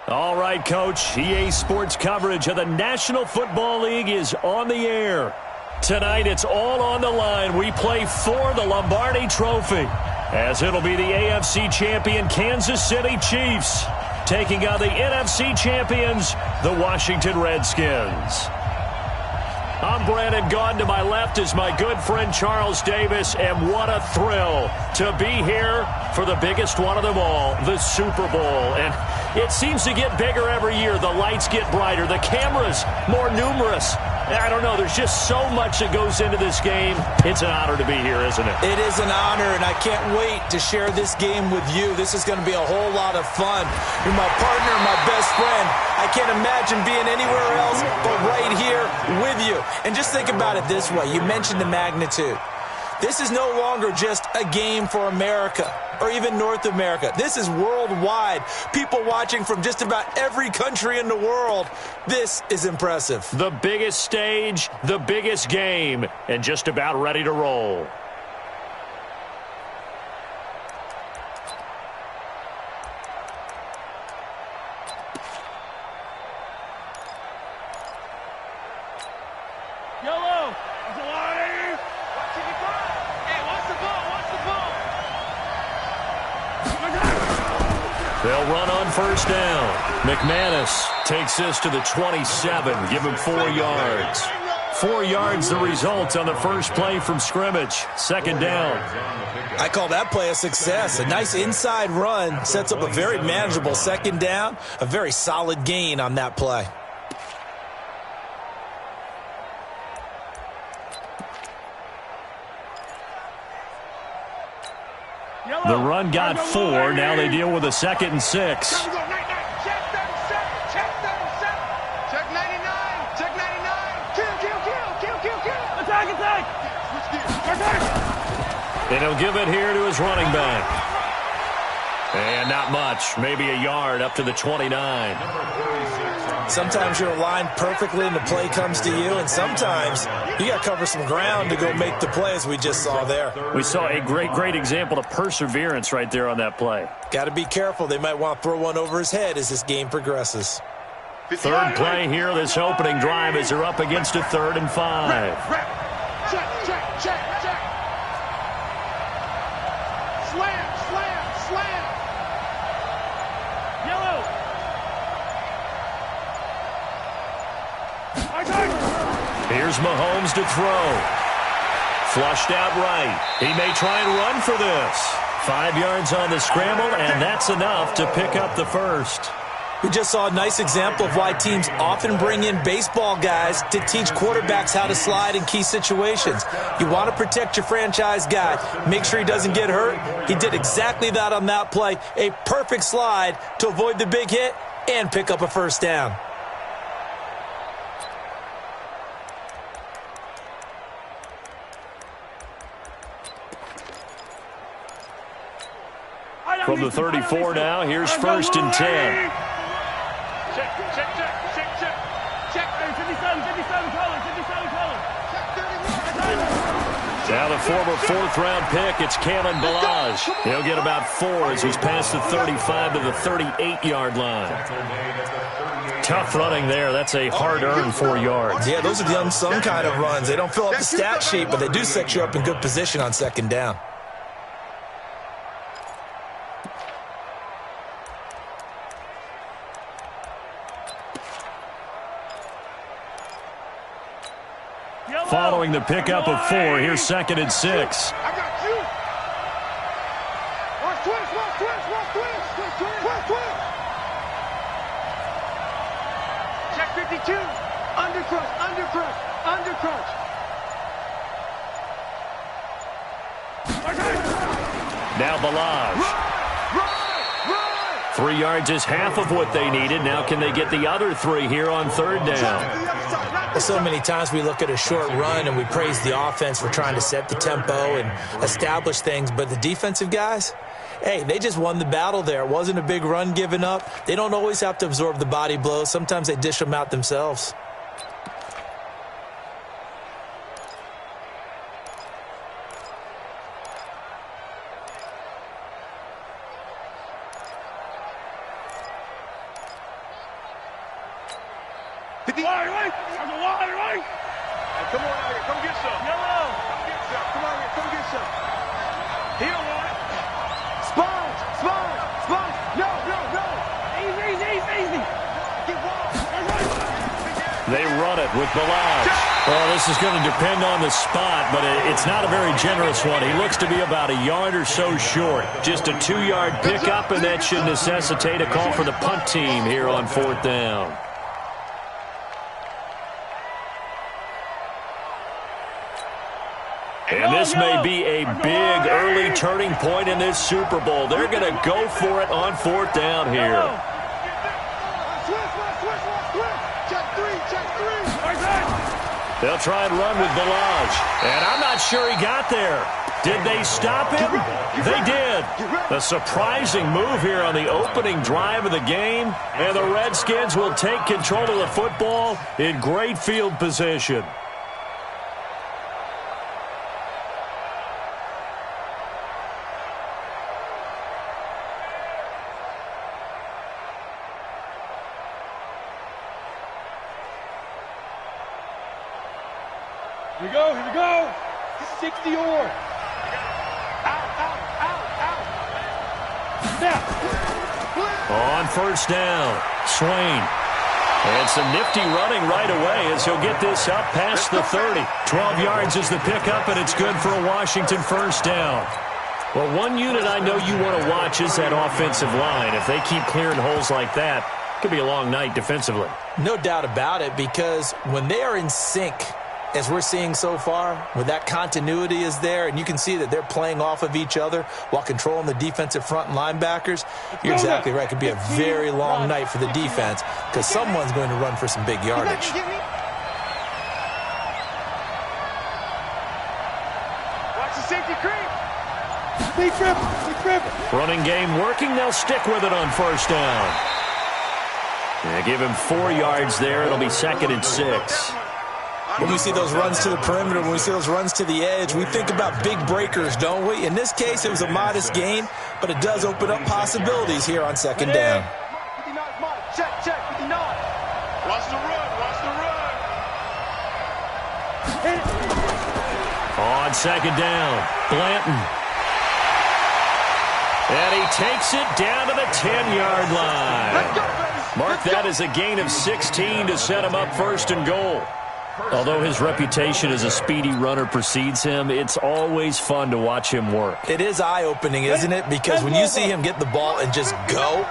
All right, Coach. EA Sports coverage of the National Football League is on the air. Tonight, it's all on the line. We play for the Lombardi Trophy, as it'll be the AFC champion Kansas City Chiefs taking on the NFC champions, the Washington Redskins. I'm Brandon Gaudin. To my left is my good friend Charles Davis, and what a thrill to be here for the biggest one of them all, the Super Bowl. And it seems to get bigger every year. The lights get brighter, the cameras more numerous. I don't know, there's just so much that goes into this game. It's an honor to be here, isn't it? It is an honor, and I can't wait to share this game with you. This is going to be a whole lot of fun. You're my partner, my best friend. I can't imagine being anywhere else but right here with you. And just think about it this way. You mentioned the magnitude. This is no longer just a game for America or even North America. This is worldwide. People watching from just about every country in the world. This is impressive. The biggest stage, the biggest game, and just about ready to roll. They'll run on first down. McManus takes this to the 27. Give him 4 yards. 4 yards the result on the first play from scrimmage. Second down. I call that play a success. A nice inside run sets up a very manageable second down. A very solid gain on that play. The run got 4. Now they deal with a 2nd and 6. Check 99. Check 99. Kill. Attack. And he'll give it here to his running back. And not much. Maybe a yard up to the 29. Sometimes you're aligned perfectly and the play comes to you, and sometimes you got to cover some ground to go make the play, as we just saw there. We saw a great example of perseverance right there on that play. Got to be careful. They might want to throw one over his head as this game progresses. Third play here, this opening drive, as they're up against a 3rd and 5. Check. Slam. Yellow. Here's Mahomes to throw. Flushed out right. He may try and run for this. 5 yards on the scramble, and that's enough to pick up the first. We just saw a nice example of why teams often bring in baseball guys to teach quarterbacks how to slide in key situations. You want to protect your franchise guy. Make sure he doesn't get hurt. He did exactly that on that play. A perfect slide to avoid the big hit and pick up a first down. From the 34 now, here's 1st and 10. Check. 57 color. Now the former 4th-round pick, it's Kalen Ballage. He'll get about 4 as he's past the 35 to the 38-yard line. Tough running there. That's a hard-earned 4 yards. Yeah, those are the unsung kind of runs. They don't fill up the stat sheet, but they do set you up in good position on second down. Following the pickup of 4, here's 2nd and 6. I got you. Watch twist. Check 52. Undercrush. Now Ballage. Run. 3 yards is half of what they needed. Now can they get the other 3 here on 3rd down? Well, so many times we look at a short run and we praise the offense for trying to set the tempo and establish things, but the defensive guys, hey, they just won the battle there. It wasn't a big run given up. They don't always have to absorb the body blows. Sometimes they dish them out themselves. Wide right. I'm a wide right. Come on out here. Come get some. Yellow. Come get some. Come out here. Come get some. He don't want it. Sponge. Sponge. Sponge. No. Easy. Get wide. They run it with Balaj. Well, this is going to depend on the spot, but it's not a very generous one. He looks to be about a yard or so short. Just a 2-yard pickup, and that should necessitate a call for the punt team here on 4th down. And this may be a big early turning point in this Super Bowl. They're going to go for it on 4th down here. They'll try and run with Balaj. And I'm not sure he got there. Did they stop him? They did. A surprising move here on the opening drive of the game. And the Redskins will take control of the football in great field position. Here we go. 60 or. Out. On 1st down, Swain. And some nifty running right away as he'll get this up past the 30. 12 yards is the pickup, and it's good for a Washington 1st down. Well, one unit I know you want to watch is that offensive line. If they keep clearing holes like that, it could be a long night defensively. No doubt about it, because when they are in sync, as we're seeing so far, where that continuity is there, and you can see that they're playing off of each other while controlling the defensive front and linebackers, you're exactly right. It could be a very long night for the defense because someone's going to run for some big yardage. Watch the safety creep. Big trip. Running game working. They'll stick with it on 1st down. Yeah, give him 4 yards there. It'll be 2nd and 6. When we see those runs to the perimeter, when we see those runs to the edge, we think about big breakers, don't we? In this case, it was a modest gain, but it does open up possibilities here on 2nd down. 59 Mike. Check. 59. Watch the run. On 2nd down, Blanton. And he takes it down to the 10-yard line. Mark that as a gain of 16 to set him up 1st and goal. Although his reputation as a speedy runner precedes him, it's always fun to watch him work. It is eye-opening, isn't it? Because when you see him get the ball and just go,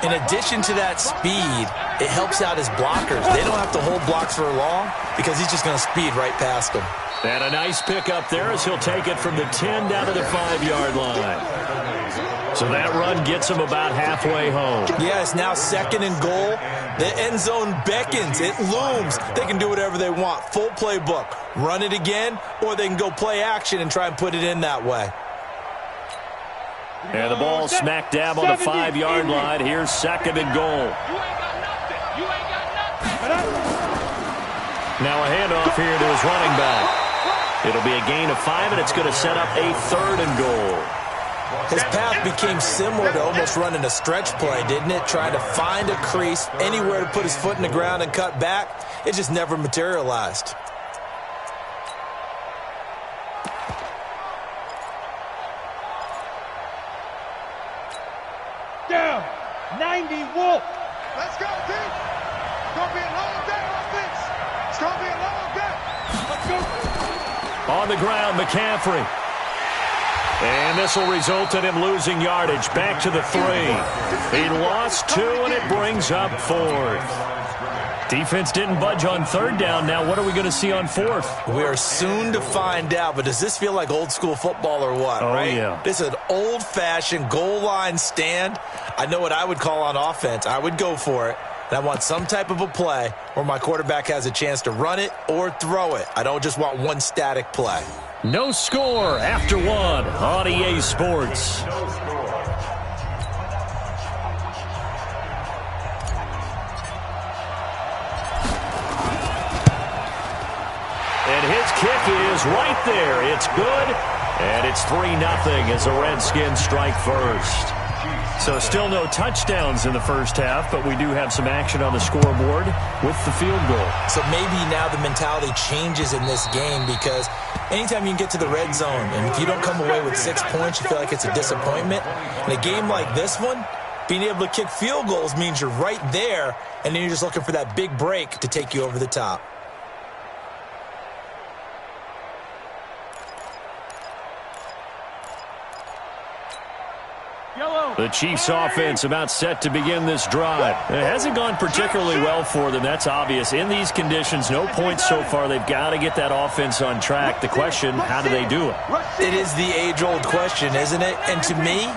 in addition to that speed, it helps out his blockers. They don't have to hold blocks for long because he's just going to speed right past them. And a nice pickup there as he'll take it from the 10 down to the 5-yard line. So that run gets him about halfway home. Yeah, it's now 2nd and goal. The end zone beckons. It looms. They can do whatever they want. Full playbook. Run it again, or they can go play action and try and put it in that way. And the ball smack dab on the 5-yard line. Here's 2nd and goal. You ain't got nothing. Now a handoff here to his running back. It'll be a gain of 5, and it's going to set up a 3rd and goal. His path became similar to almost running a stretch play, didn't it? Trying to find a crease, anywhere to put his foot in the ground and cut back. It just never materialized. Down. 90 Wolf. Let's go, team. It's going to be a long day, offense. It's going to be a long day. Let's go. On the ground, McCaffrey. And this will result in him losing yardage. Back to the 3. He lost 2, and it brings up 4th. Defense didn't budge on 3rd down. Now what are we going to see on 4th? We are soon to find out, but does this feel like old school football or what? Oh, right? yeah. This is an old-fashioned goal line stand. I know what I would call on offense. I would go for it. And I want some type of a play where my quarterback has a chance to run it or throw it. I don't just want one static play. No score after 1 on EA Sports. And his kick is right there. It's good, and it's 3-0 as the Redskins strike first. So still no touchdowns in the first half, but we do have some action on the scoreboard with the field goal. So maybe now the mentality changes in this game, because anytime you can get to the red zone and if you don't come away with 6 points, you feel like it's a disappointment. In a game like this one, being able to kick field goals means you're right there, and then you're just looking for that big break to take you over the top. The Chiefs offense about set to begin this drive. It hasn't gone particularly well for them. That's obvious. In these conditions, no points so far. They've got to get that offense on track. The question, how do they do it? It is the age-old question, isn't it? And to me,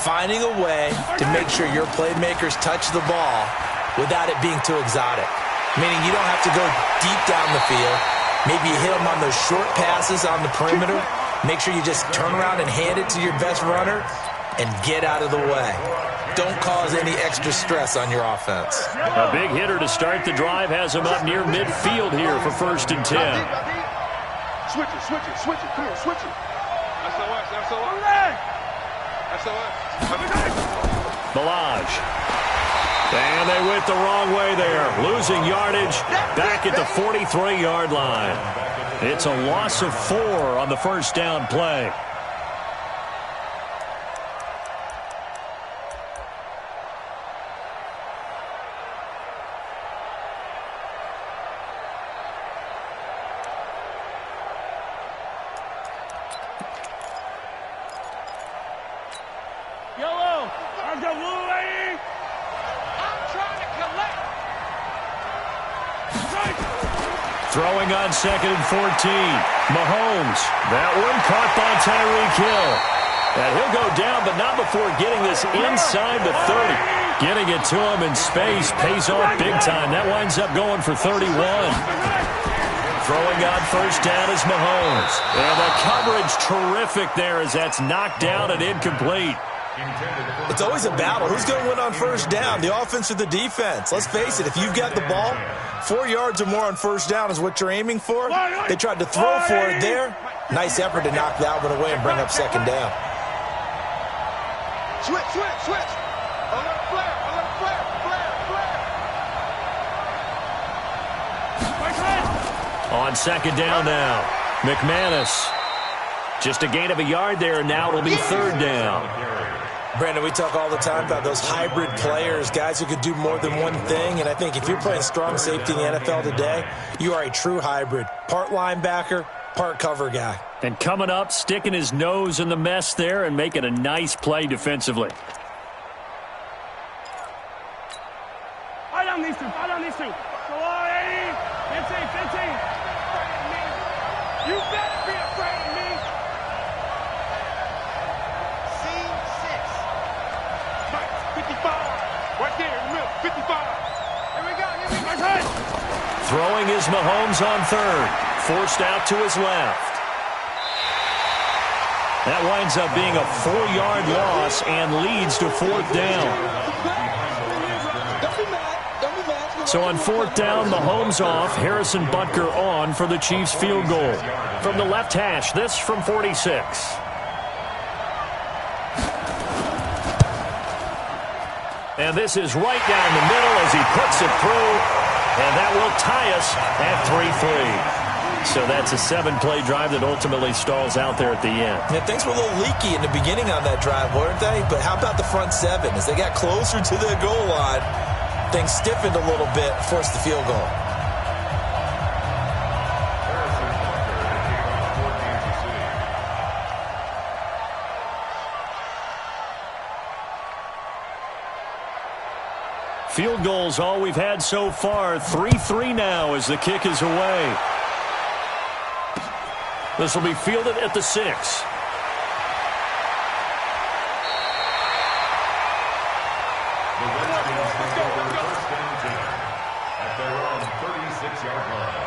finding a way to make sure your playmakers touch the ball without it being too exotic. Meaning you don't have to go deep down the field. Maybe you hit them on those short passes on the perimeter. Make sure you just turn around and hand it to your best runner and get out of the way. Don't cause any extra stress on your offense. A big hitter to start the drive has him up near midfield here for 1st and 10. Switch it, come on, switch it. Balaj. And they went the wrong way there. Losing yardage back at the 43-yard line. It's a loss of 4 on the first down play. Throwing on 2nd and 14. Mahomes. That one caught by Tyreek Hill. And he'll go down, but not before getting this inside the 30. Getting it to him in space pays off big time. That winds up going for 31. Throwing on first down is Mahomes. And the coverage terrific there as that's knocked down and incomplete. It's always a battle. Who's going to win on first down, the offense or the defense? Let's face it, if you've got the ball, 4 yards or more on first down is what you're aiming for. They tried to throw for it there. Nice effort to knock that one away and bring up 2nd down. Switch. Alert flare. On 2nd down now, McManus. Just a gain of a yard there, and now it'll be 3rd down. Brandon, we talk all the time about those hybrid players, guys who could do more than one thing, and I think if you're playing strong safety in the NFL today, you are a true hybrid. Part linebacker, part cover guy. And coming up, sticking his nose in the mess there and making a nice play defensively. Follow these two. Go on, 15. You better be afraid of me. Scene 6. 55. Right there in the middle. 55. Here we go. Throwing is Mahomes on 3rd. Forced out to his left. That winds up being a 4-yard loss and leads to 4th down. So on 4th down, Mahomes off, Harrison Butker on for the Chiefs field goal. From the left hash, this from 46. And this is right down the middle as he puts it through. And that will tie us at 3-3. So that's a 7-play drive that ultimately stalls out there at the end. Yeah, things were a little leaky in the beginning on that drive, weren't they? But how about the front 7? As they got closer to the goal line, things stiffened a little bit, forced the field goal. Field goals all we've had so far. 3-3 now as the kick is away. This will be fielded at the 6. Let's go. At their own 36-yard line.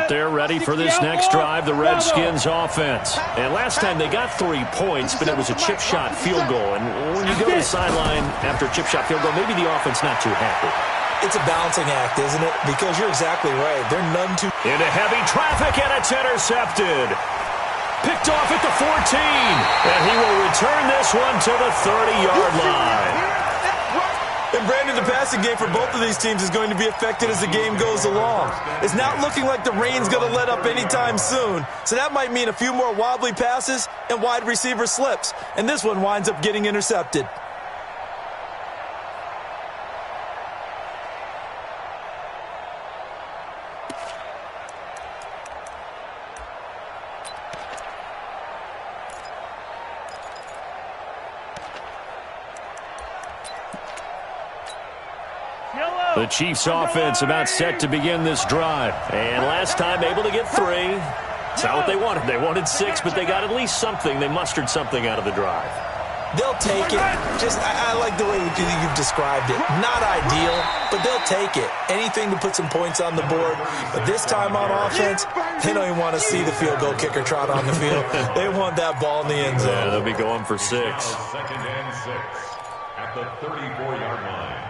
out there ready for this next drive, the Redskins offense. And last time they got 3 points, but it was a chip shot field goal. And when you go to the sideline after a chip shot field goal, maybe the offense not too happy. It's a balancing act, isn't it? Because you're exactly right. They're none too... Into heavy traffic, and it's intercepted. Picked off at the 14. And he will return this one to the 30-yard line. And Brandon, the passing game for both of these teams is going to be affected as the game goes along. It's not looking like the rain's going to let up anytime soon. So that might mean a few more wobbly passes and wide receiver slips. And this one winds up getting intercepted. The Chiefs offense about set to begin this drive. And last time able to get 3. It's not what they wanted. They wanted 6, but they got at least something. They mustered something out of the drive. They'll take it. I like the way you've described it. Not ideal, but they'll take it. Anything to put some points on the board. But this time on offense, they don't even want to see the field goal kicker trot on the field. They want that ball in the end zone. Yeah, they'll be going for 6. 2nd and 6 at the 34-yard line.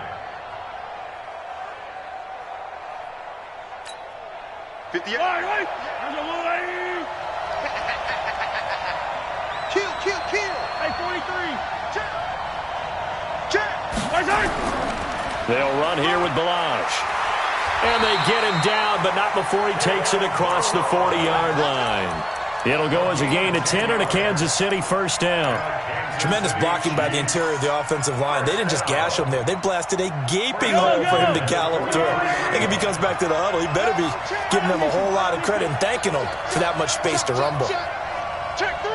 Kill, kill. Hey, 43. Check. They'll run here with Balaj. And they get him down, but not before he takes it across the 40-yard line. It'll go as a gain of 10 and a Kansas City first down. Tremendous blocking by the interior of the offensive line. They didn't just gash him there. They blasted a gaping hole for him to gallop through. I think if he comes back to the huddle, he better be giving them a whole lot of credit and thanking them for that much space to rumble. Check 3.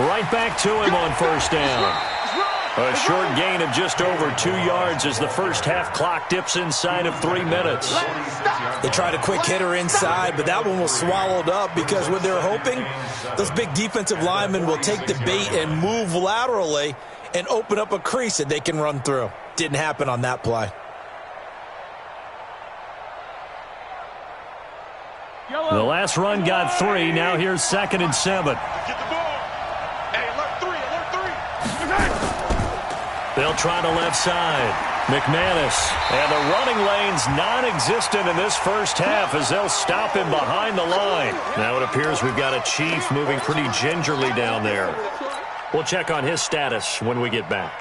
Right back to him on first down. A short gain of just over 2 yards as the first half clock dips inside of 3 minutes. They tried a quick hitter inside, but that one was swallowed up because what they're hoping, those big defensive linemen will take the bait and move laterally and open up a crease that they can run through. Didn't happen on that play. The last run got 3. Now here's 2nd and 7. Get the ball. Hey, alert 3. They'll try the left side. McManus. And the running lane's non-existent in this first half as they'll stop him behind the line. Now it appears we've got a Chief moving pretty gingerly down there. We'll check on his status when we get back.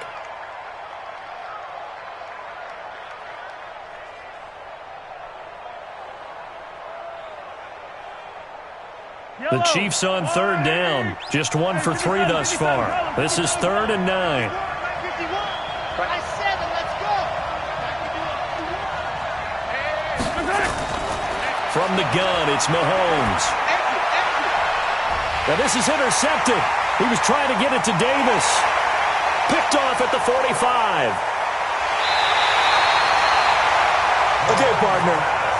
The Chiefs on 3rd down. Just 1 for 3 thus far. This is 3rd and 9. From the gun, it's Mahomes. Now this is intercepted. He was trying to get it to Davis. Picked off at the 45. Okay, partner.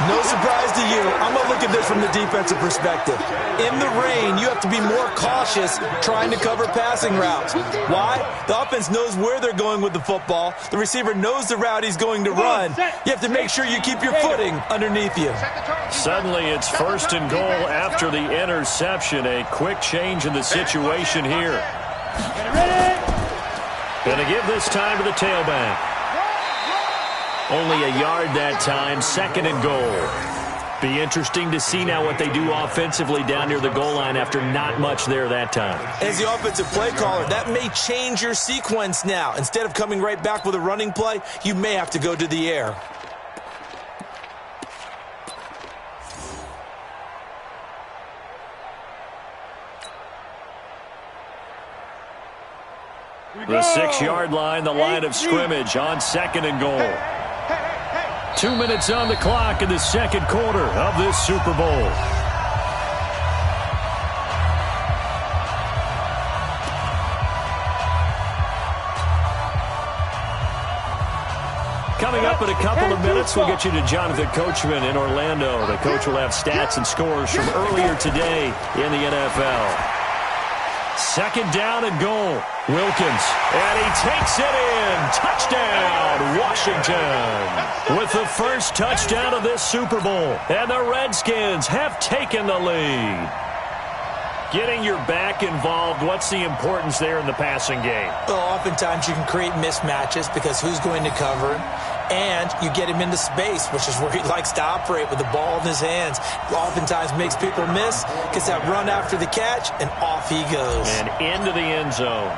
No surprise to you. I'm going to look at this from the defensive perspective. In the rain, you have to be more cautious trying to cover passing routes. Why? The offense knows where they're going with the football. The receiver knows the route he's going to run. You have to make sure you keep your footing underneath you. Suddenly, it's 1st and goal after the interception. A quick change in the situation here. Going to give this time to the tailback. Only a yard that time, 2nd and goal. Be interesting to see now what they do offensively down near the goal line after not much there that time. As the offensive play caller, that may change your sequence now. Instead of coming right back with a running play, you may have to go to the air. The 6-yard line, the line of scrimmage on 2nd and goal. 2 minutes on the clock in the 2nd quarter of this Super Bowl. Coming up in a couple of minutes, we'll get you to Jonathan Coachman in Orlando. The coach will have stats and scores from earlier today in the NFL. 2nd down and goal. Wilkins, and he takes it in. Touchdown, Washington. With the first touchdown of this Super Bowl. And the Redskins have taken the lead. Getting your back involved, what's the importance there in the passing game? Well, oftentimes you can create mismatches because who's going to cover him? And you get him into space, which is where he likes to operate with the ball in his hands. Oftentimes makes people miss, gets that run after the catch, and off he goes. And into the end zone.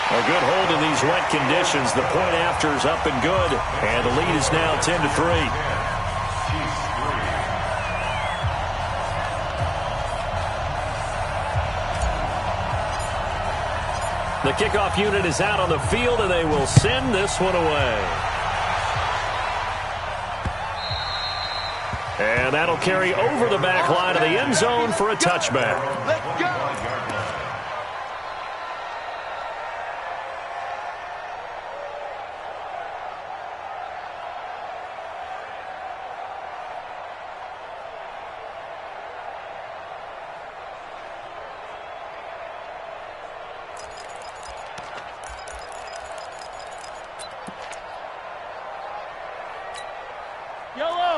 A good hold in these wet conditions. The point after is up and good. And the lead is now 10-3. The kickoff unit is out on the field, and they will send this one away. And that'll carry over the back line of the end zone for a touchback. Let's go.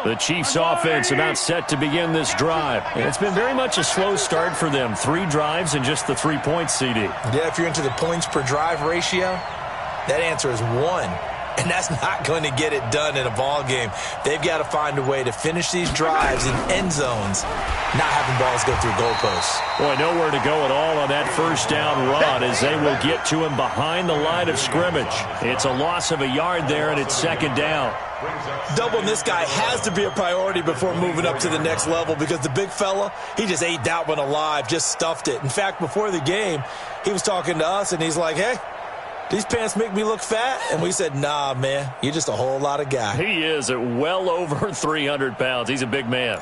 The Chiefs offense about set to begin this drive. And it's been very much a slow start for them. 3 drives and just the 3 points, CD. Yeah, if you're into the points per drive ratio, that answer is 1. And that's not going to get it done in a ball game. They've got to find a way to finish these drives in end zones, not having balls go through goalposts. Boy, nowhere to go at all on that first down run as they will get to him behind the line of scrimmage. It's a loss of a yard there, and it's second down. Doubling this guy has to be a priority before moving up to the next level because the big fella, he just ate that one alive, just stuffed it. In fact, before the game, he was talking to us, and he's like, hey, these pants make me look fat? And we said, nah, man, you're just a whole lot of guy. He is at well over 300 pounds. He's a big man.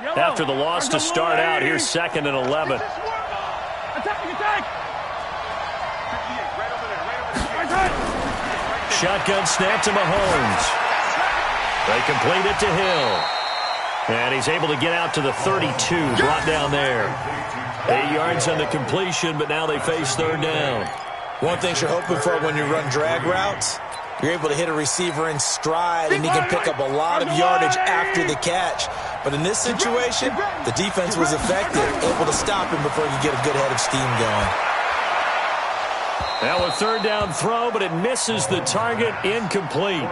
After the loss to start out, here's 2nd and 11. Shotgun snap to Mahomes. They complete it to Hill. And he's able to get out to the 32, brought down there. 8 yards on the completion, but now they face third down. One thing you're hoping for when you run drag routes, you're able to hit a receiver in stride, and he can pick up a lot of yardage after the catch. But in this situation, the defense was effective, able to stop him before you get a good head of steam going. Now a third down throw, but it misses the target, incomplete.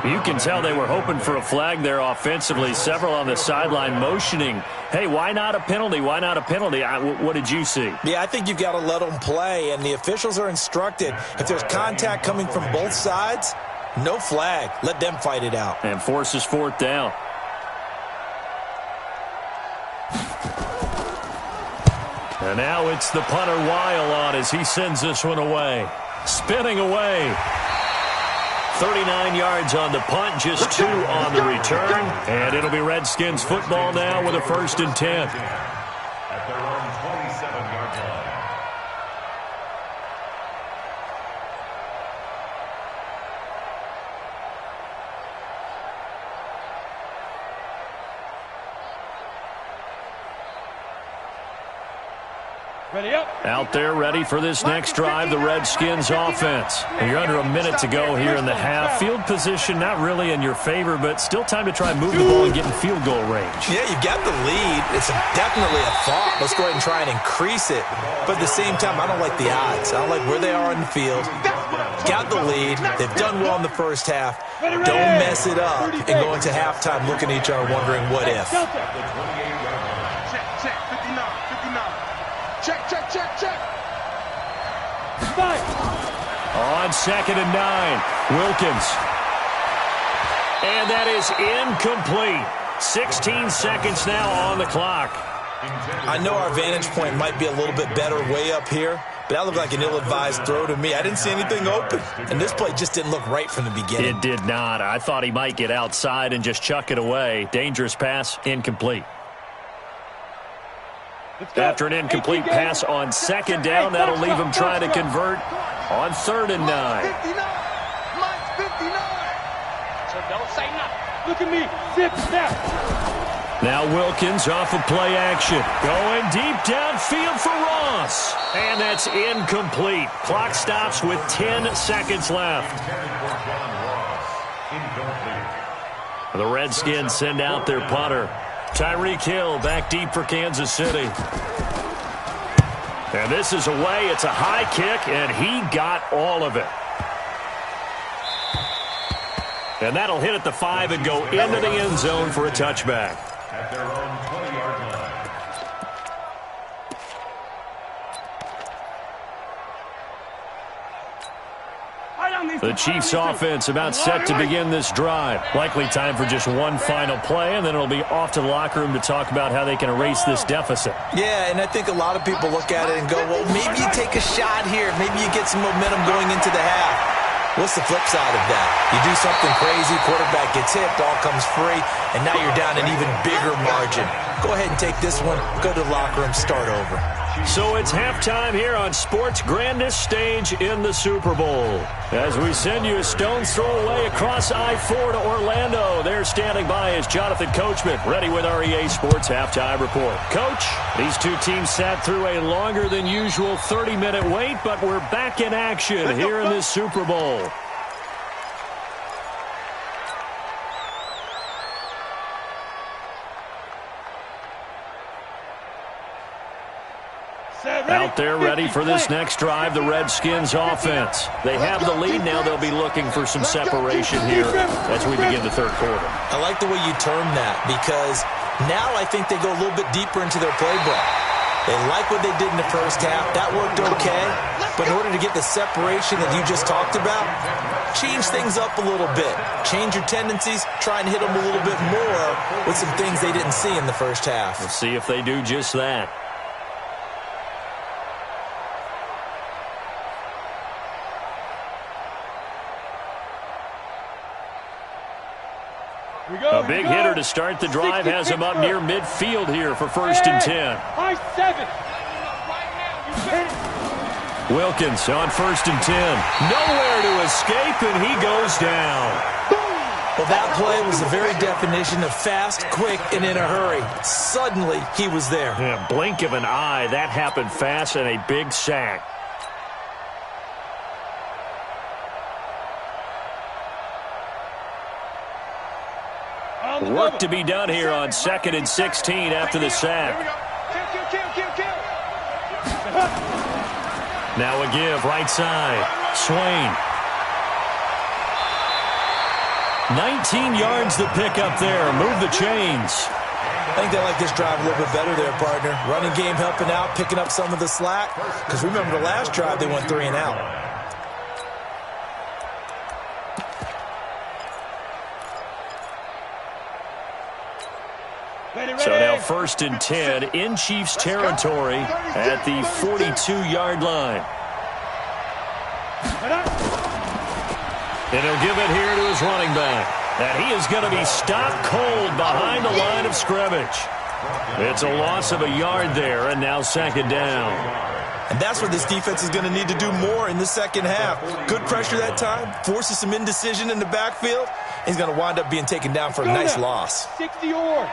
You can tell they were hoping for a flag there offensively. Several on the sideline motioning, hey, why not a penalty? Why not a penalty? What did you see? Yeah, I think you've got to let them play, and the officials are instructed. If there's contact coming from both sides, no flag. Let them fight it out. And forces fourth down. And now it's the punter Weil on as he sends this one away. Spinning away. 39 yards on the punt, just 2 on the return. And it'll be Redskins football now with a 1st and 10. At their own 27-yard line. Ready up. Out there ready for this next drive, the Redskins offense. You're under a minute to go here in the half. Field position not really in your favor, but still time to try and move the ball and get in field goal range. Yeah, you've got the lead. It's definitely a thought. Let's go ahead and try and increase it. But at the same time, I don't like the odds. I don't like where they are in the field. Got the lead. They've done well in the first half. Don't mess it up and go into halftime looking at each other wondering what if. Check, 59, 59. Check. On 2nd and 9, Wilkins. And that is incomplete. 16 seconds now on the clock. I know our vantage point might be a little bit better way up here, but that looked like an ill-advised throw to me. I didn't see anything open, and this play just didn't look right from the beginning. It did not. I thought he might get outside and just chuck it away. Dangerous pass, incomplete. After an incomplete pass on 2nd down, that'll leave him trying to convert on 3rd and 9. 59. Mike's 59. So don't say nothing. Look at me. Zip, snap. Now Wilkins off of play action. Going deep downfield for Ross. And that's incomplete. Clock stops with 10 seconds left. The Redskins send out their punter. Tyreek Hill back deep for Kansas City. And this is away. It's a high kick, and he got all of it. And that'll hit at the 5 and go into the end zone for a touchback. At their own 20-yard line. The Chiefs offense about set to begin this drive. Likely time for just one final play, and then it'll be off to the locker room to talk about how they can erase this deficit. Yeah, and I think a lot of people look at it and go, well, maybe you take a shot here. Maybe you get some momentum going into the half. What's the flip side of that? You do something crazy, quarterback gets hit, ball comes free, and now you're down an even bigger margin. Go ahead and take this one, go to the locker room, start over. So it's halftime here on sports' grandest stage in the Super Bowl. As we send you a stone's throw away across I-4 to Orlando. There standing by is Jonathan Coachman, ready with our EA Sports Halftime Report. Coach, these two teams sat through a longer than usual 30-minute wait, but we're back in action here in this Super Bowl. Out there ready for this next drive, the Redskins offense. They have the lead now. They'll be looking for some separation here as we begin the third quarter. I like the way you term that because now I think they go a little bit deeper into their playbook. They like what they did in the first half. That worked okay. But in order to get the separation that you just talked about, change things up a little bit. Change your tendencies. Try and hit them a little bit more with some things they didn't see in the first half. We'll see if they do just that. A big hitter to start the drive has him up near midfield here for 1st and 10. Wilkins on 1st and 10. Nowhere to escape, and he goes down. Well, that play was the very definition of fast, quick, and in a hurry. Suddenly, he was there. Yeah, blink of an eye. That happened fast and a big sack. Work to be done here on 2nd and 16 after the sack. Now a give, right side. Swain. 19 yards to pick up there. Move the chains. I think they like this drive a little bit better there, partner. Running game helping out, picking up some of the slack. Because remember the last drive, they went 3 and out. So now 1st and 10 in Chiefs territory at the 42-yard line. And he'll give it here to his running back. And he is going to be stopped cold behind the line of scrimmage. It's a loss of a yard there, and now 2nd down. And that's what this defense is going to need to do more in the second half. Good pressure that time, forces some indecision in the backfield. He's going to wind up being taken down for a nice loss. 60-yard.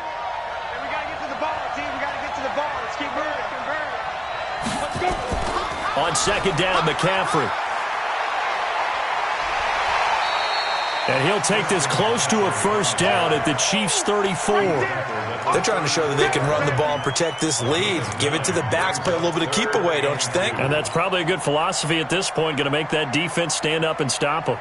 Let's keep moving. Let's go. On 2nd down, McCaffrey. And he'll take this close to a 1st down at the Chiefs' 34. They're trying to show that they can run the ball and protect this lead. Give it to the backs, play a little bit of keep away, don't you think? And that's probably a good philosophy at this point, going to make that defense stand up and stop them.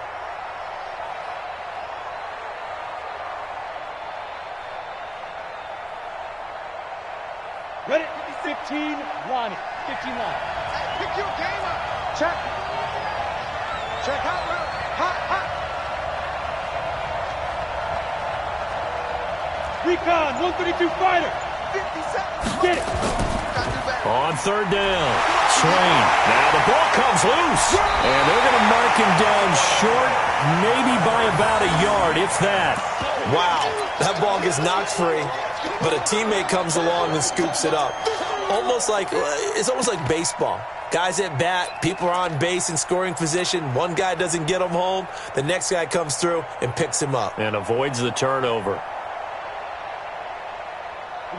Ready? 15 line. 15 line. Pick your game up. Check. Check out. Hot. Recon, 132 fighter. 50 seconds. Get it. On 3rd down, Swain. Now the ball comes loose. And they're going to mark him down short, maybe by about a yard, if that. Wow, that ball gets knocked free, but a teammate comes along and scoops it up. It's almost like baseball. Guys at bat, people are on base in scoring position. One guy doesn't get him home. The next guy comes through and picks him up. And avoids the turnover.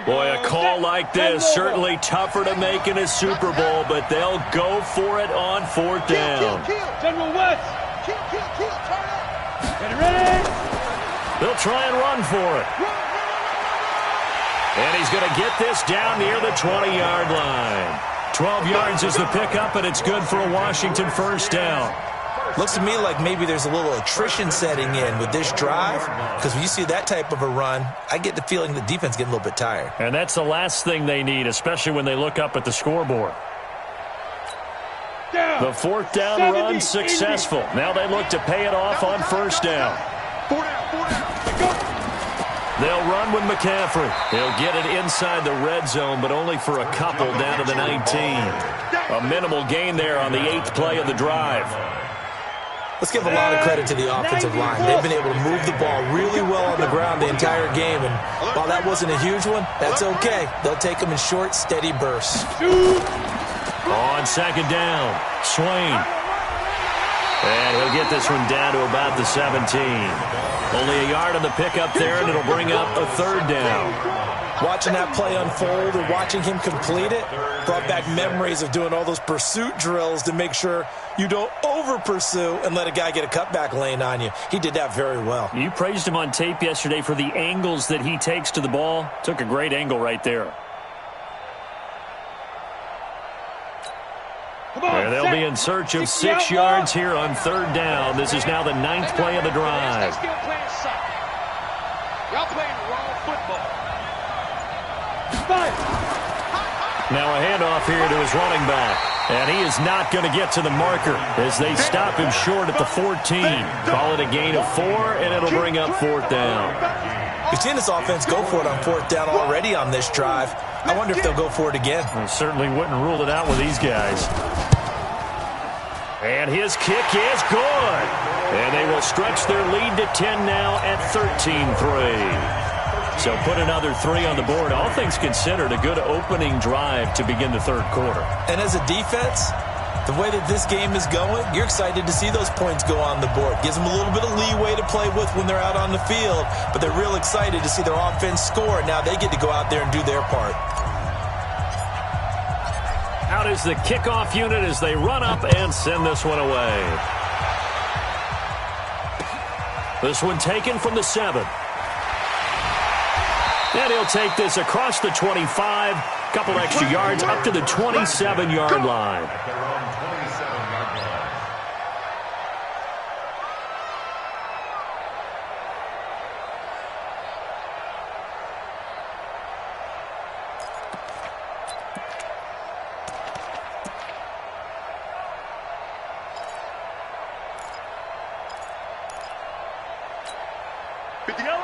Boy, a call like this, certainly tougher to make in a Super Bowl, but they'll go for it on fourth down. General West. Kill, turn up. Ready? They'll try and run for it. And he's going to get this down near the 20-yard line. 12 yards is the pickup, and it's good for a Washington first down. Looks to me like maybe there's a little attrition setting in with this drive, because when you see that type of a run, I get the feeling the defense getting a little bit tired. And that's the last thing they need, especially when they look up at the scoreboard. The fourth down run successful. Now they look to pay it off on first down. Four down. They'll run with McCaffrey. He'll get it inside the red zone, but only for a couple down to the 19. A minimal gain there on the 8th play of the drive. Let's give a lot of credit to the offensive line. They've been able to move the ball really well on the ground the entire game, and while that wasn't a huge one, that's okay. They'll take them in short, steady bursts. On second down, Swain. And he'll get this one down to about the 17. Only a yard on the pickup there, and it'll bring up a third down. Watching that play unfold and watching him complete it brought back memories of doing all those pursuit drills to make sure you don't over-pursue and let a guy get a cutback lane on you. He did that very well. You praised him on tape yesterday for the angles that he takes to the ball. Took a great angle right there. And they'll be in search of 6 yards here on third down. This is now the 9th play of the drive. Y'all playing wrong football. Now a handoff here to his running back. And he is not going to get to the marker as they stop him short at the 14. Call it a gain of 4, and it'll bring up fourth down. You've seen this offense go for it on fourth down already on this drive. I wonder if they'll go for it again. I certainly wouldn't rule it out with these guys. And his kick is good. And they will stretch their lead to 10 now at 13-3. So put another 3 on the board. All things considered, a good opening drive to begin the third quarter. And as a defense, the way that this game is going, you're excited to see those points go on the board. Gives them a little bit of leeway to play with when they're out on the field, but they're real excited to see their offense score. Now they get to go out there and do their part. Out is the kickoff unit as they run up and send this one away. This one taken from the 7. And he'll take this across the 25. Couple extra yards up to the 27-yard line.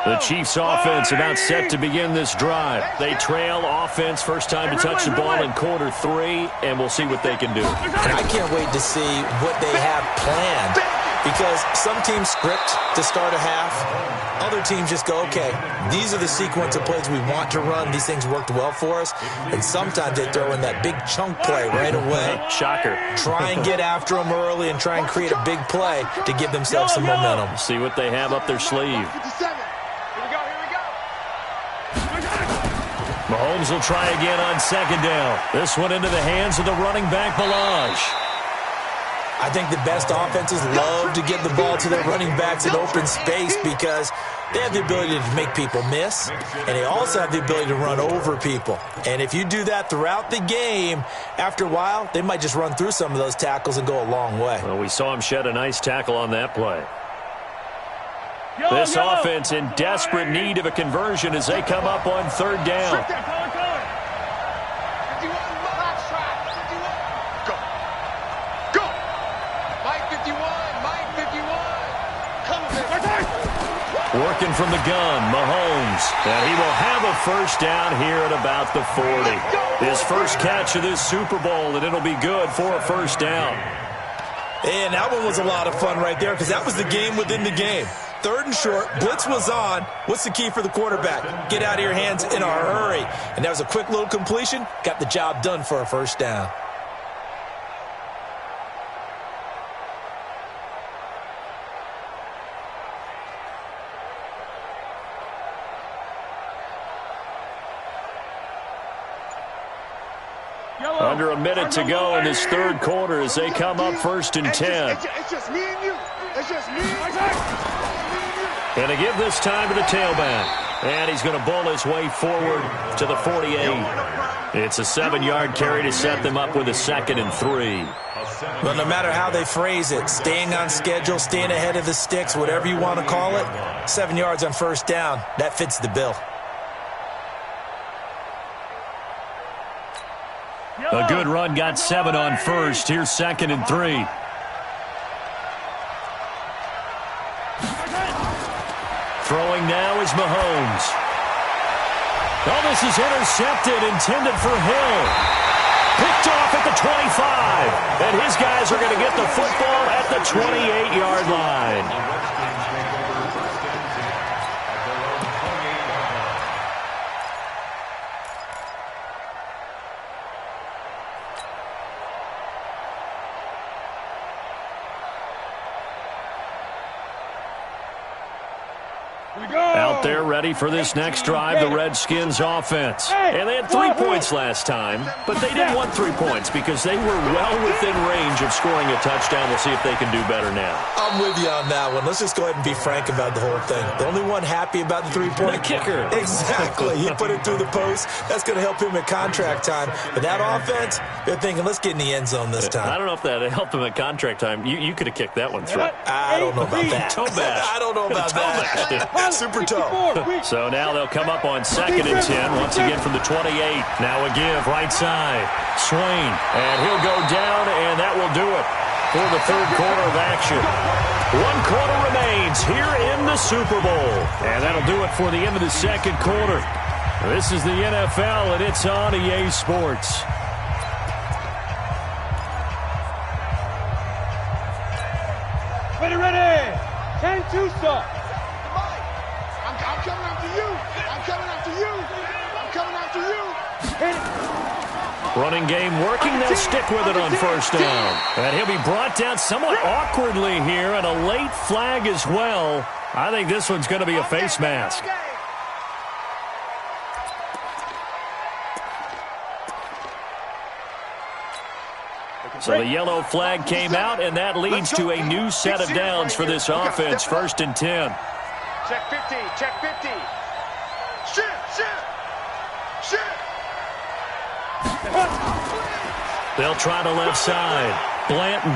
The Chiefs offense about set to begin this drive. They trail offense, first time to touch the ball in quarter 3, and we'll see what they can do. And I can't wait to see what they have planned, because some teams script to start a half. Other teams just go, okay, these are the sequence of plays we want to run. These things worked well for us. And sometimes they throw in that big chunk play right away. Shocker. Try and get after them early and try and create a big play to give themselves some momentum. See what they have up their sleeve. Mahomes will try again on second down. This one into the hands of the running back, Balaj. I think the best offenses love to get the ball to their running backs in open space because they have the ability to make people miss, and they also have the ability to run over people. And if you do that throughout the game, after a while, they might just run through some of those tackles and go a long way. Well, we saw him shed a nice tackle on that play. This offense in desperate need of a conversion as they come up on third down. Working from the gun, Mahomes. And he will have a first down here at about the 40. His first catch of this Super Bowl, and it'll be good for a first down. And that one was a lot of fun right there because that was the game within the game. Third and short, blitz was on. What's the key for the quarterback? Get out of your hands in a hurry. And that was a quick little completion. Got the job done for a first down. Under a minute to go in this third quarter as they come up first and 10. It's just me and you. It's just me and you. And to give this time to the tailback. And he's going to bowl his way forward to the 48. It's a 7-yard carry to set them up with a 2nd and 3. Well, no matter how they phrase it, staying on schedule, staying ahead of the sticks, whatever you want to call it, 7 yards on first down, that fits the bill. A good run got 7 on first. Here's 2nd and 3. Throwing now is Mahomes. Oh, this is intercepted, intended for Hill. Picked off at the 25. And his guys are going to get the football at the 28-yard line. Out there ready for this next drive, the Redskins offense. And they had 3 points last time, but they didn't want 3 points because they were well within range of scoring a touchdown. We'll see if they can do better now. I'm with you on that one. Let's just go ahead and be frank about the whole thing. The only one happy about the 3-point kicker. Exactly. He put it through the post. That's going to help him at contract time. But that offense, they're thinking, let's get in the end zone this time. I don't know if that helped him at contract time. You could have kicked that one through. I don't know about that. Toe bash. I don't know about that. Super toe. So now they'll come up on 2nd and 10, once again from the 28. Now a give, right side. Swain, and he'll go down, and that will do it for the third quarter of action. 1 quarter remains here in the Super Bowl. And that'll do it for the end of the second quarter. This is the NFL, and it's on EA Sports. Ready. 10-2 stop. I'm coming after you. I'm coming after you. I'm coming after you. Running game working. They'll stick with it on first down. And he'll be brought down somewhat awkwardly here, and a late flag as well. I think this one's going to be a face mask. So the yellow flag came out, and that leads to a new set of downs for this offense. 1st and 10. Check 50. Check 50. Shit. They'll try the left side. Blanton.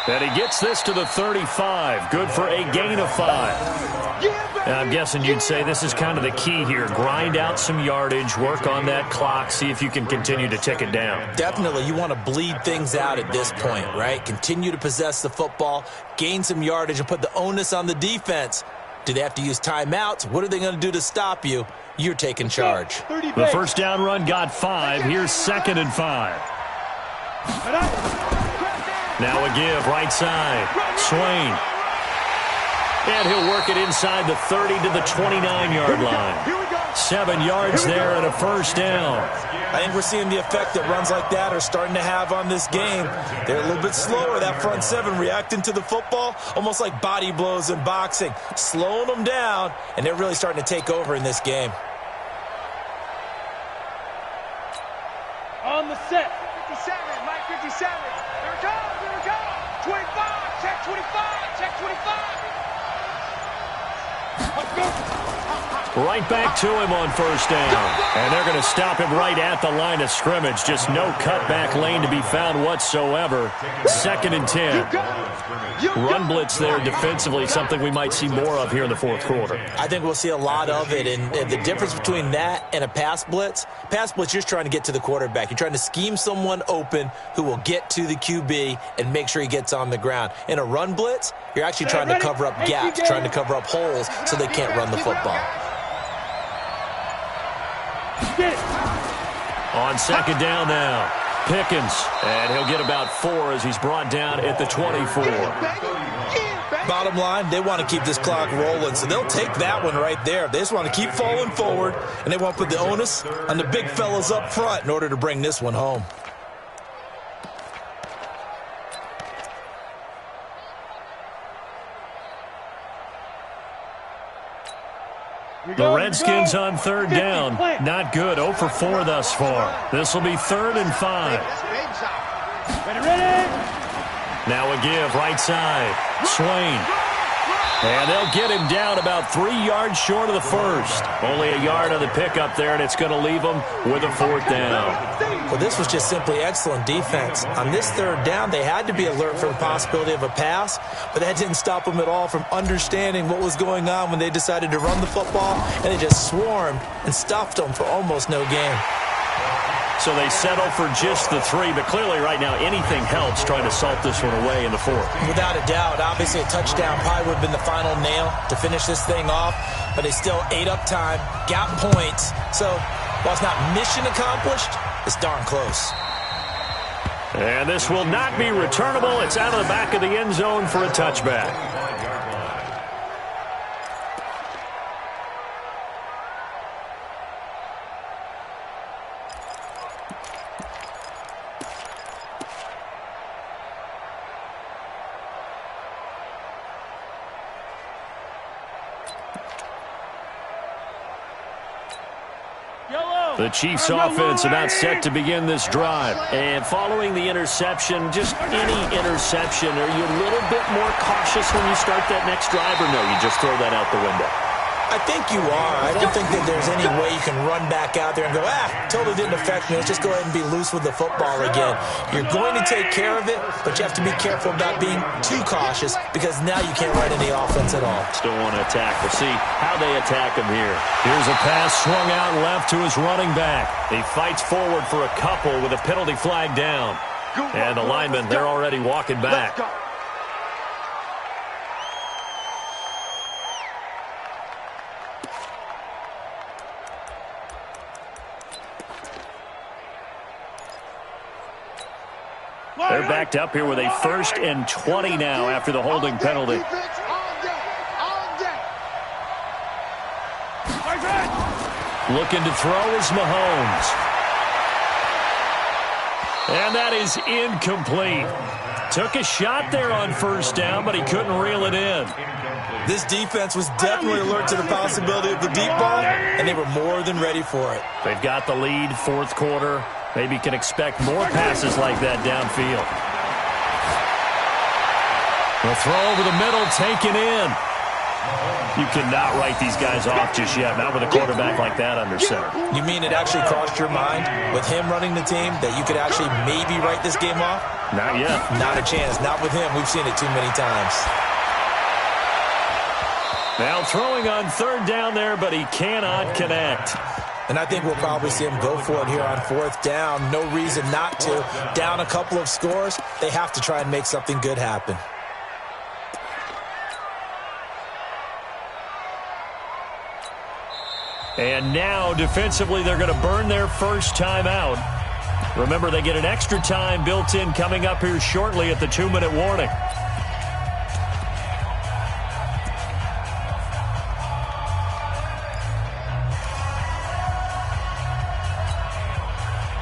And he gets this to the 35. Good for a gain of 5. Now, I'm guessing you'd say this is kind of the key here. Grind out some yardage, work on that clock, see if you can continue to tick it down. Definitely. You want to bleed things out at this point, right? Continue to possess the football, gain some yardage, and put the onus on the defense. Do they have to use timeouts? What are they going to do to stop you? You're taking charge. The first down run got 5. Here's 2nd and 5. Now a give, right side. Swain. And he'll work it inside the 30 to the 29-yard line. 7 yards there and a first down. I think we're seeing the effect that runs like that are starting to have on this game. They're a little bit slower, that front 7, reacting to the football, almost like body blows in boxing, slowing them down, and they're really starting to take over in this game. On the set. 57, Mike 57. Here it comes. 25, check 25, check 25. Right back to him on first down. And they're going to stop him right at the line of scrimmage. Just no cutback lane to be found whatsoever. 2nd and 10. Run blitz there defensively, something we might see more of here in the fourth quarter. I think we'll see a lot of it. And the difference between that and a pass blitz, you're just trying to get to the quarterback. You're trying to scheme someone open who will get to the QB and make sure he gets on the ground. In a run blitz, you're actually trying to cover up gaps, trying to cover up holes so they can't run the football. On second down now, Pickens, and he'll get about 4 as he's brought down at the 24. Bottom line, they want to keep this clock rolling, so they'll take that one right there. They just want to keep falling forward, and they want to put the onus on the big fellas up front in order to bring this one home. The Redskins on third down. Not good. 0 for 4 thus far. This will be 3rd and 5. Ready. Now a give, right side. Swain. And they'll get him down about 3 yards short of the first. Only a yard on the pickup there, and it's going to leave them with a 4th down. Well, this was just simply excellent defense. On this 3rd down, they had to be alert for the possibility of a pass, but that didn't stop them at all from understanding what was going on when they decided to run the football, and they just swarmed and stuffed them for almost no gain. So they settle for just the 3, but clearly right now anything helps trying to salt this one away in the 4th. Without a doubt, obviously a touchdown probably would have been the final nail to finish this thing off, but they still ate up time, got points. So while it's not mission accomplished, it's darn close. And this will not be returnable. It's out of the back of the end zone for a touchback. The Chiefs offense about set to begin this drive. And following the interception, just any interception, are you a little bit more cautious when you start that next drive, or no, you just throw that out the window? I think you are. I don't think that there's any way you can run back out there and go, totally didn't affect me. Let's just go ahead and be loose with the football again. You're going to take care of it, but you have to be careful about being too cautious because now you can't run any offense at all. Still want to attack. We'll see how they attack him here. Here's a pass swung out left to his running back. He fights forward for a couple with a penalty flag down. And the linemen, they're already walking back. They're backed up here with a 1st and 20 now after the holding penalty. Looking to throw is Mahomes. And that is incomplete. Took a shot there on 1st down, but he couldn't reel it in. This defense was definitely alert to the possibility of the deep ball, and they were more than ready for it. They've got the lead, 4th quarter. Maybe can expect more passes like that downfield. The throw over the middle, taken in. You cannot write these guys off just yet, not with a quarterback like that under center. You mean it actually crossed your mind with him running the team that you could actually maybe write this game off? Not yet. Not a chance. Not with him. We've seen it too many times. Now throwing on 3rd down there, but he cannot connect. And I think we'll probably see him go for it here on 4th down. No reason not to. Down a couple of scores, they have to try and make something good happen. And now, defensively, they're going to burn their first time out. Remember, they get an extra time built in coming up here shortly at the 2-minute warning.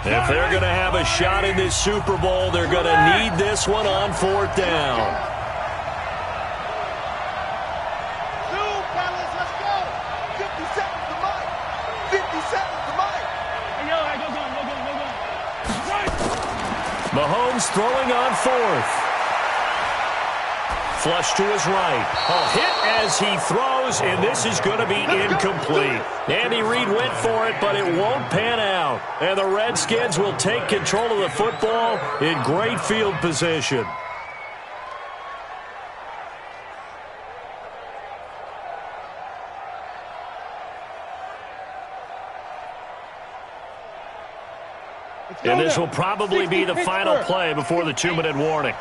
If they're going to have a shot in this Super Bowl, they're going to need this one on 4th down. Mahomes throwing on 4th. Flush to his right. A hit as he throws, and this is going to be incomplete. Andy Reid went for it, but it won't pan out. And the Redskins will take control of the football in great field position. And this will probably be the final play before the 2-minute warning.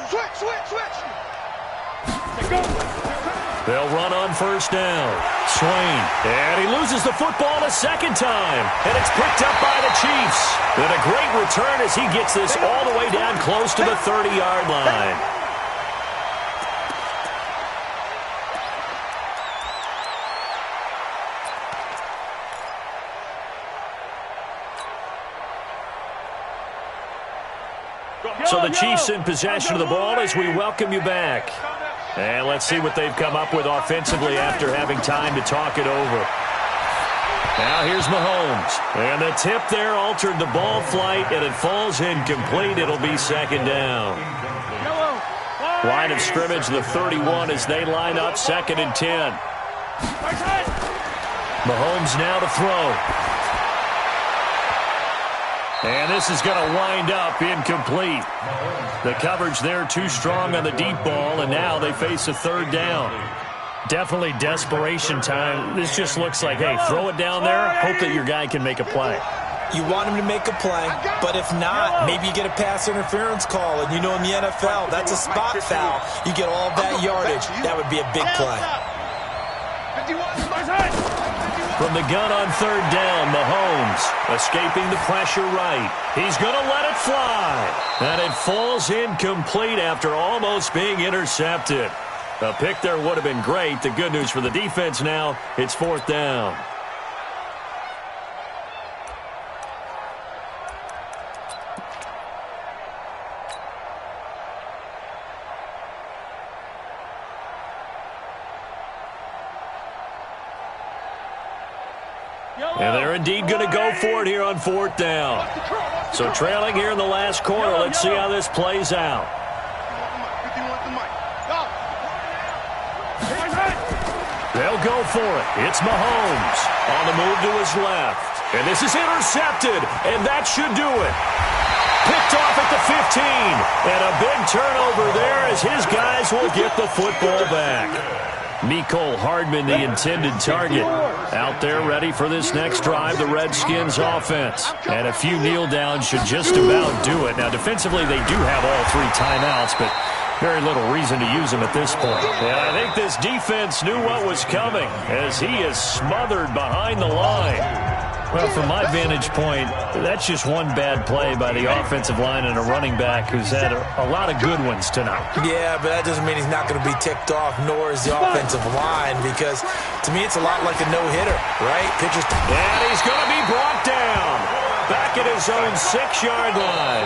They'll run on 1st down. Swain. And he loses the football a 2nd time. And it's picked up by the Chiefs. And a great return as he gets this all the way down close to the 30-yard line. So the Chiefs in possession of the ball as we welcome you back. And let's see what they've come up with offensively after having time to talk it over. Now here's Mahomes. And the tip there altered the ball flight, and it falls incomplete. It'll be second down. Line of scrimmage, the 31, as they line up, 2nd and 10. Mahomes now to throw. And this is going to wind up incomplete. The coverage there too strong on the deep ball, and now they face a 3rd down. Definitely desperation time. This just looks like, hey, throw it down there, hope that your guy can make a play. You want him to make a play, but if not, maybe you get a pass interference call, and you know in the NFL, that's a spot foul. You get all that yardage. That would be a big play. From the gun on 3rd down, Mahomes escaping the pressure right. He's going to let it fly. And it falls incomplete after almost being intercepted. A pick there would have been great. The good news for the defense now, it's 4th down. And they're indeed going to go for it here on 4th down. So trailing here in the last quarter. Let's see how this plays out. They'll go for it. It's Mahomes on the move to his left. And this is intercepted, and that should do it. Picked off at the 15. And a big turnover there as his guys will get the football back. Mecole Hardman, the intended target. Out there ready for this next drive, the Redskins offense. And a few kneel downs should just about do it. Now, defensively, they do have all 3 timeouts, but very little reason to use them at this point. And I think this defense knew what was coming as he is smothered behind the line. Well, from my vantage point, that's just one bad play by the offensive line and a running back who's had a lot of good ones tonight. Yeah, but that doesn't mean he's not going to be ticked off, nor is the offensive line, because to me it's a lot like a no-hitter, right? Pitchers. And he's going to be brought down back at his own 6-yard line.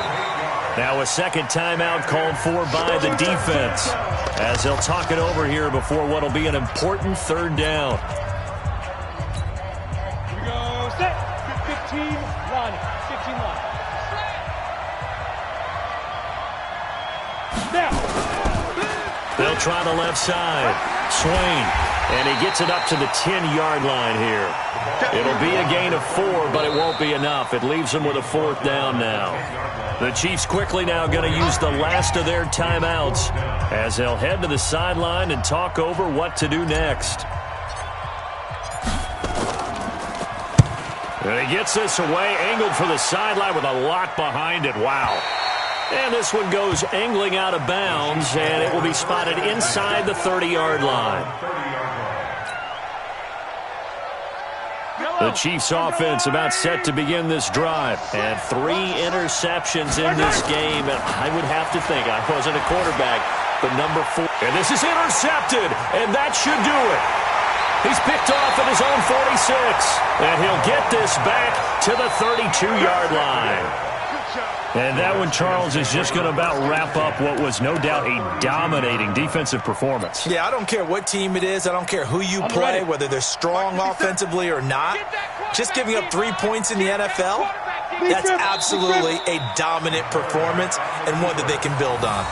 Now a second timeout called for by the defense as they'll talk it over here before what will be an important 3rd down. 15 line. Now. They'll try the left side. Swain. And he gets it up to the 10-yard line here. It'll be a gain of 4, but it won't be enough. It leaves them with a 4th down now. The Chiefs quickly now going to use the last of their timeouts as they'll head to the sideline and talk over what to do next. And he gets this away, angled for the sideline with a lot behind it. Wow. And this one goes angling out of bounds, and it will be spotted inside the 30-yard line. The Chiefs offense about set to begin this drive. And 3 interceptions in this game. And I would have to think, I wasn't a quarterback, but number 4. And this is intercepted, and that should do it. He's picked off at his own 46. And he'll get this back to the 32-yard line. And that one, Charles, is just going to about wrap up what was no doubt a dominating defensive performance. Yeah, I don't care what team it is. I don't care who you play, whether they're strong offensively or not. Just giving up 3 points in the NFL, that's absolutely a dominant performance and one that they can build on.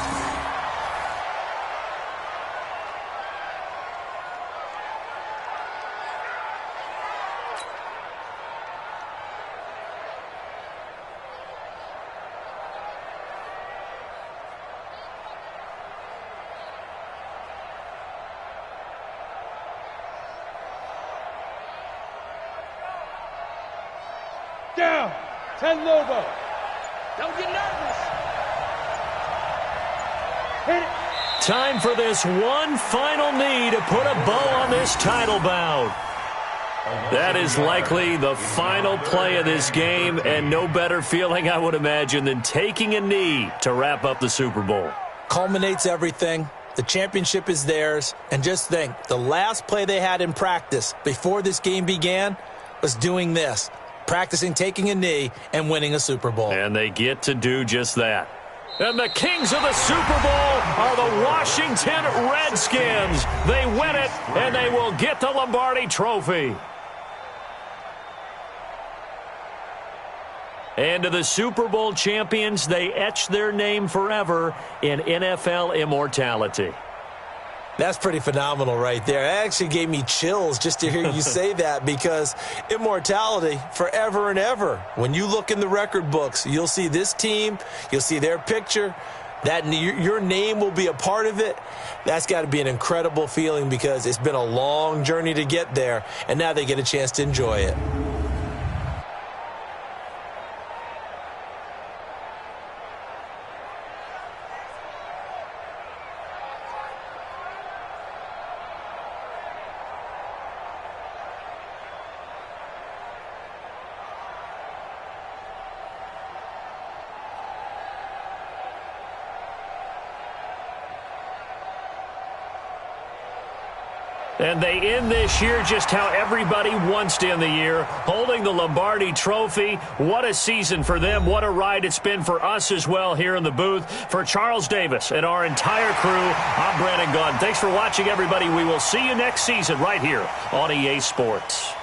Down. 10 Lobo. Don't get nervous. Hit it. Time for this one final knee to put a bow on this title bout. That is likely the final play of this game, and no better feeling, I would imagine, than taking a knee to wrap up the Super Bowl. Culminates everything. The championship is theirs. And just think, the last play they had in practice before this game began was doing this. Practicing taking a knee and winning a Super Bowl. And they get to do just that. And the kings of the Super Bowl are the Washington Redskins. They win it, and they will get the Lombardi Trophy. And to the Super Bowl champions, they etch their name forever in NFL immortality. That's pretty phenomenal right there. It actually gave me chills just to hear you say that, because immortality forever and ever. When you look in the record books, you'll see this team, you'll see their picture, that your name will be a part of it. That's got to be an incredible feeling, because it's been a long journey to get there, and now they get a chance to enjoy it. And they end this year just how everybody wants to end the year, holding the Lombardi Trophy. What a season for them. What a ride it's been for us as well here in the booth. For Charles Davis and our entire crew, I'm Brandon Gunn. Thanks for watching, everybody. We will see you next season right here on EA Sports.